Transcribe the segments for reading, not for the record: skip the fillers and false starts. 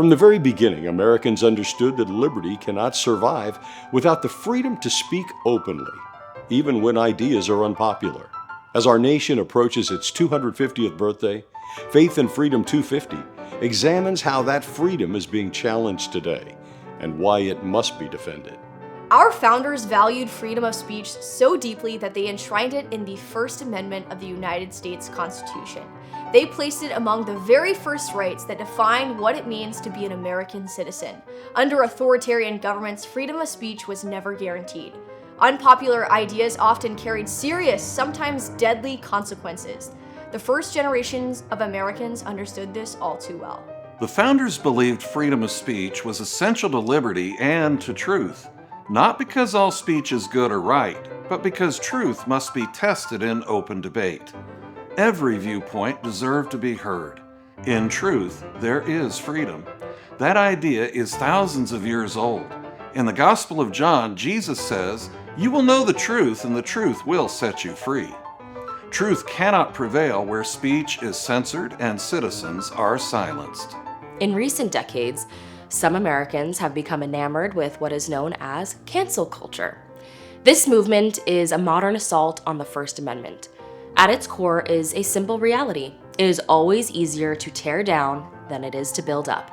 From the very beginning, Americans understood that liberty cannot survive without the freedom to speak openly, even when ideas are unpopular. As our nation approaches its 250th birthday, Faith and Freedom 250 examines how that freedom is being challenged today and why it must be defended. Our founders valued freedom of speech so deeply that they enshrined it in the First Amendment of the United States Constitution. They placed it among the very first rights that define what it means to be an American citizen. Under authoritarian governments, freedom of speech was never guaranteed. Unpopular ideas often carried serious, sometimes deadly consequences. The first generations of Americans understood this all too well. The founders believed freedom of speech was essential to liberty and to truth, not because all speech is good or right, but because truth must be tested in open debate. Every viewpoint deserved to be heard. In truth, there is freedom. That idea is thousands of years old. In the Gospel of John, Jesus says, "You will know the truth, and the truth will set you free." Truth cannot prevail where speech is censored and citizens are silenced. In recent decades, some Americans have become enamored with what is known as cancel culture. This movement is a modern assault on the First Amendment. At its core is a simple reality. It is always easier to tear down than it is to build up.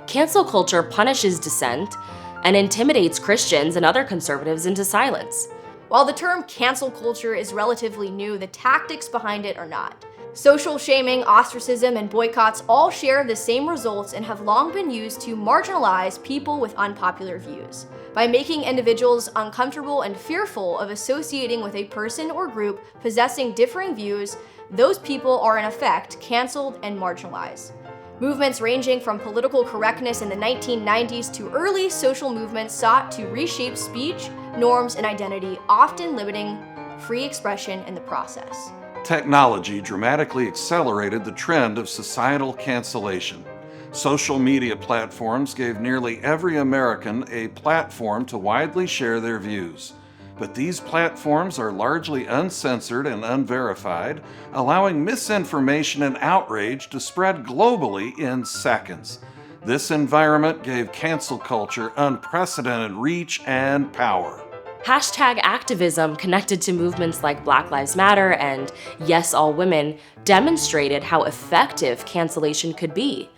Cancel culture punishes dissent and intimidates Christians and other conservatives into silence. While the term cancel culture is relatively new, the tactics behind it are not. Social shaming, ostracism, and boycotts all share the same results and have long been used to marginalize people with unpopular views. By making individuals uncomfortable and fearful of associating with a person or group possessing differing views, those people are in effect canceled and marginalized. Movements ranging from political correctness in the 1990s to early social movements sought to reshape speech, norms, and identity, often limiting free expression in the process. Technology dramatically accelerated the trend of societal cancellation. Social media platforms gave nearly every American a platform to widely share their views. But these platforms are largely uncensored and unverified, allowing misinformation and outrage to spread globally in seconds. This environment gave cancel culture unprecedented reach and power. Hashtag activism connected to movements like Black Lives Matter and Yes All Women demonstrated how effective cancellation could be.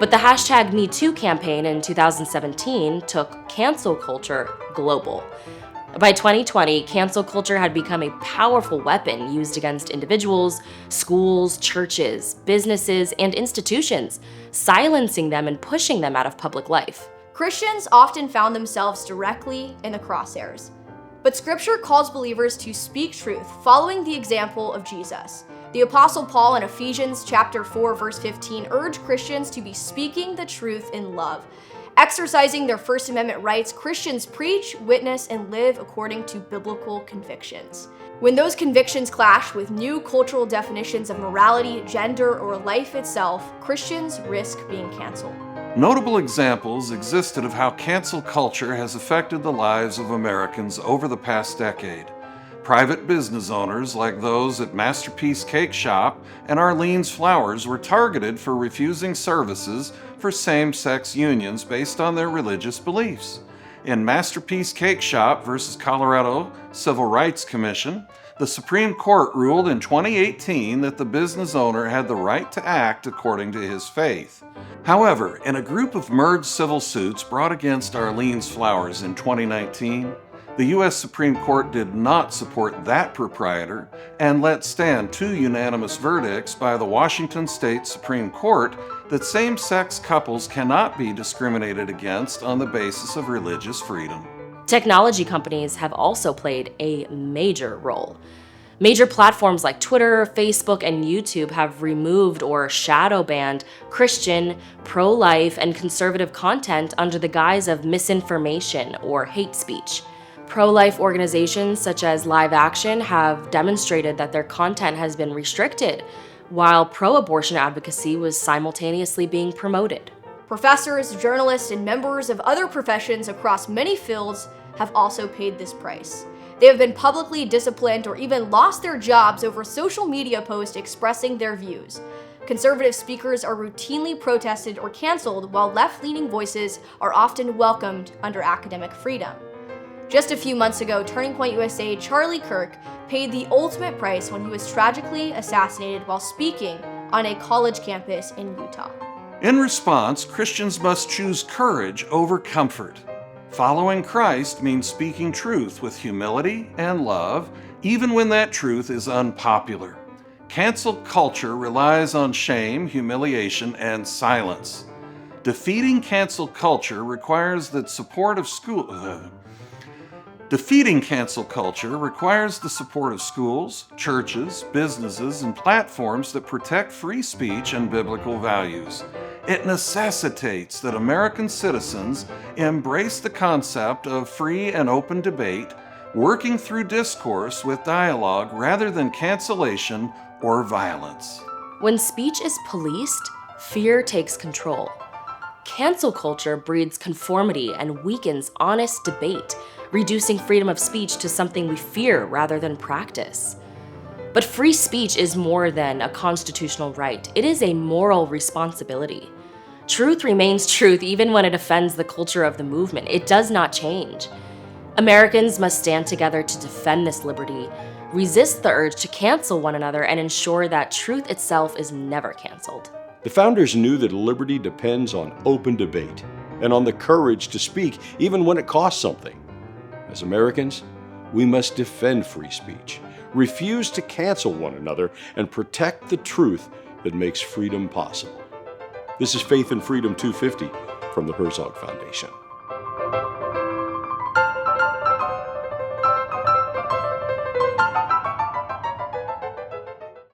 But the hashtag #MeToo campaign in 2017 took cancel culture global. By 2020, cancel culture had become a powerful weapon used against individuals, schools, churches, businesses, and institutions, silencing them and pushing them out of public life. Christians often found themselves directly in the crosshairs. But Scripture calls believers to speak truth, following the example of Jesus. The Apostle Paul in Ephesians chapter 4, verse 15 urged Christians to be speaking the truth in love. Exercising their First Amendment rights, Christians preach, witness, and live according to biblical convictions. When those convictions clash with new cultural definitions of morality, gender, or life itself, Christians risk being canceled. Notable examples existed of how cancel culture has affected the lives of Americans over the past decade. Private business owners like those at Masterpiece Cake Shop and Arlene's Flowers were targeted for refusing services for same-sex unions based on their religious beliefs. In Masterpiece Cake Shop versus Colorado Civil Rights Commission, the Supreme Court ruled in 2018 that the business owner had the right to act according to his faith. However, in a group of merged civil suits brought against Arlene's Flowers in 2019, the U.S. Supreme Court did not support that proprietor and let stand two unanimous verdicts by the Washington State Supreme Court that same-sex couples cannot be discriminated against on the basis of religious freedom. Technology companies have also played a major role. Major platforms like Twitter, Facebook, and YouTube have removed or shadow banned Christian, pro-life, and conservative content under the guise of misinformation or hate speech. Pro-life organizations such as Live Action have demonstrated that their content has been restricted, while pro-abortion advocacy was simultaneously being promoted. Professors, journalists, and members of other professions across many fields have also paid this price. They have been publicly disciplined or even lost their jobs over social media posts expressing their views. Conservative speakers are routinely protested or canceled, while left-leaning voices are often welcomed under academic freedom. Just a few months ago, Turning Point USA Charlie Kirk paid the ultimate price when he was tragically assassinated while speaking on a college campus in Utah. In response, Christians must choose courage over comfort. Following Christ means speaking truth with humility and love, even when that truth is unpopular. Cancel culture relies on shame, humiliation, and silence. Defeating cancel culture requires the support of Defeating cancel culture requires the support of schools, churches, businesses, and platforms that protect free speech and biblical values. It necessitates that American citizens embrace the concept of free and open debate, working through discourse with dialogue rather than cancellation or violence. When speech is policed, fear takes control. Cancel culture breeds conformity and weakens honest debate, reducing freedom of speech to something we fear rather than practice. But free speech is more than a constitutional right. It is a moral responsibility. Truth remains truth even when it offends the culture of the movement. It does not change. Americans must stand together to defend this liberty, resist the urge to cancel one another, and ensure that truth itself is never canceled. The founders knew that liberty depends on open debate and on the courage to speak even when it costs something. As Americans, we must defend free speech, refuse to cancel one another, and protect the truth that makes freedom possible. This is Faith and Freedom 250 from the Herzog Foundation.